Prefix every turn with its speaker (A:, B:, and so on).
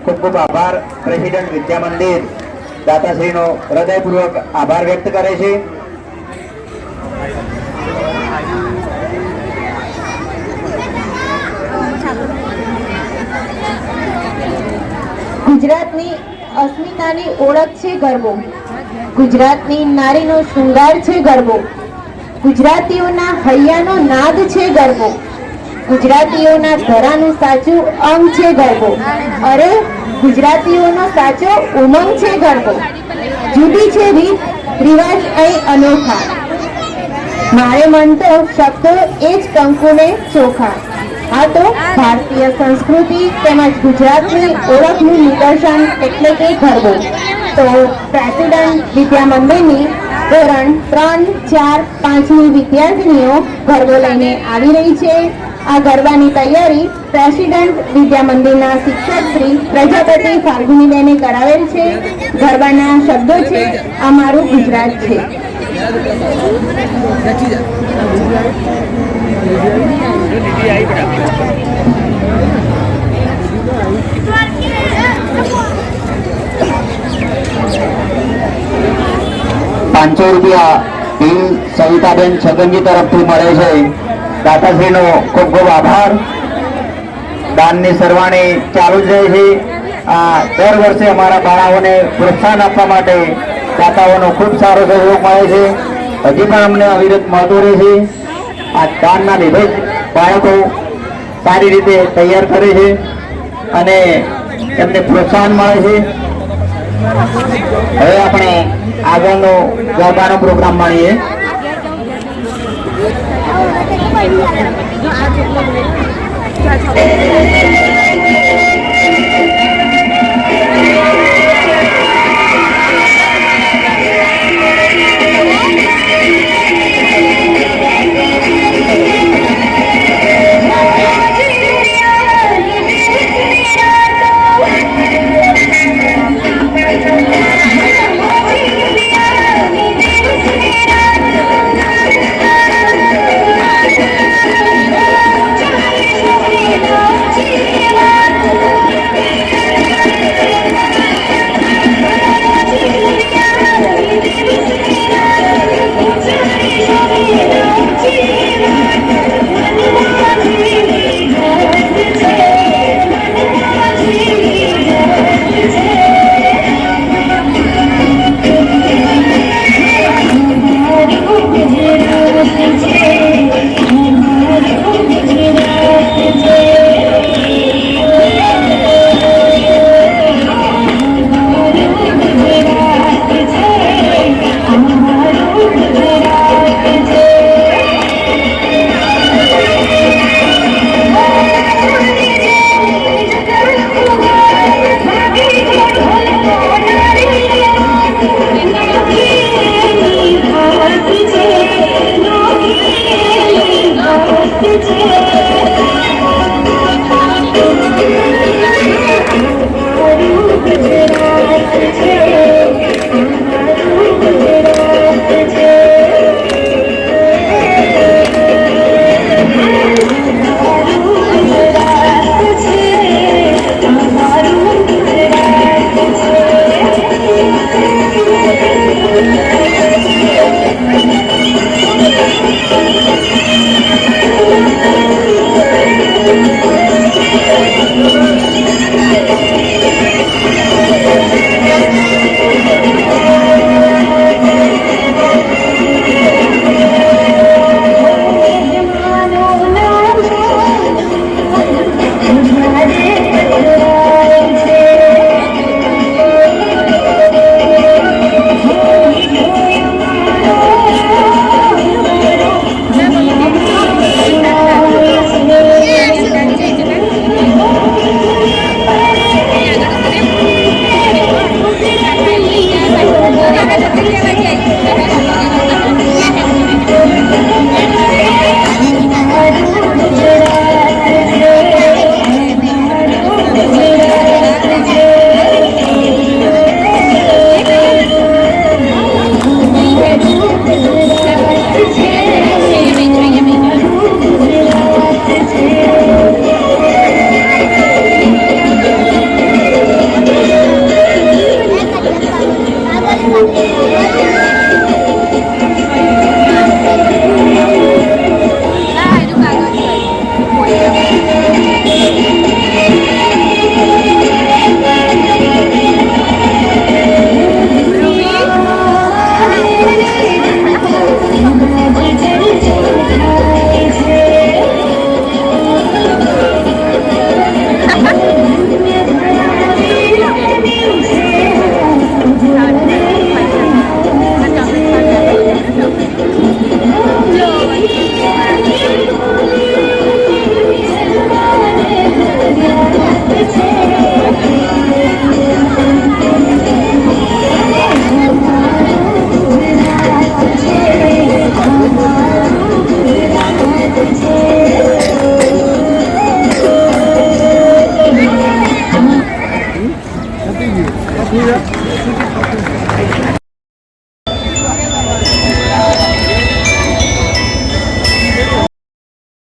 A: ખૂબ ખૂબ આભાર. પ્રેસિડેન્ટ વિદ્યા મંદિર દાતાશ્રીનો હૃદયપૂર્વક આભાર વ્યક્ત કરે છે.
B: ગુજરાતની અસ્મિતાની ઓળખ છે ગરબો. ગુજરાતની નારીનો શૃંગાર છે ગરબો. ગુજરાતીઓના હૈયાનો નાદ છે ગરબો. ગુજરાતીઓના ધરાનું સાચું અંગ છે ગરબો. અરે ગુજરાતીઓનો સાચો ઉમંગ છે ગરબો. જુદી છે રીત રિવાજ અહીં અનોખા. મારે મન તો શબ્દો એ જ કંકુને ચોખા. આ તો ભારતીય સંસ્કૃતિ તેમજ ગુજરાતની ઓળખનું નિદર્શન એટલે કે ગરબો. તો પ્રેસિડેન્ટ વિદ્યા મંદિરની ધોરણ 3, 4, 5ની વિદ્યાર્થીનીઓ ગરબો લઈને આવી રહી છે. આ ગરબાની તૈયારી પ્રેસિડેન્ટ વિદ્યા મંદિરના શિક્ષક શ્રી પ્રજાપતિ ફાલ્ગુનીબેને કરાવેલ છે. ગરબાના શબ્દો છે આ મારું ગુજરાત છે.
A: 500 રૂપિયા ટીમ સવિતાબેન છગનજી તરફથી મળે છે. દાતાશ્રીનો ખૂબ ખૂબ આભાર. દાનની સરવાણી ચાલુ જ રહે છે. દર વર્ષે અમારા બાળાઓને પ્રોત્સાહન આપવા માટે દાતાઓનો ખૂબ સારો સહયોગ મળે છે. હજી પણ અમને અવિરત મળતો રહે છે. આ દાનના લીધે જ બાળકો સારી રીતે તૈયાર કરે છે અને એમને પ્રોત્સાહન મળે છે. હવે આપણે આગળનો ગરબાનો પ્રોગ્રામ માણીએ.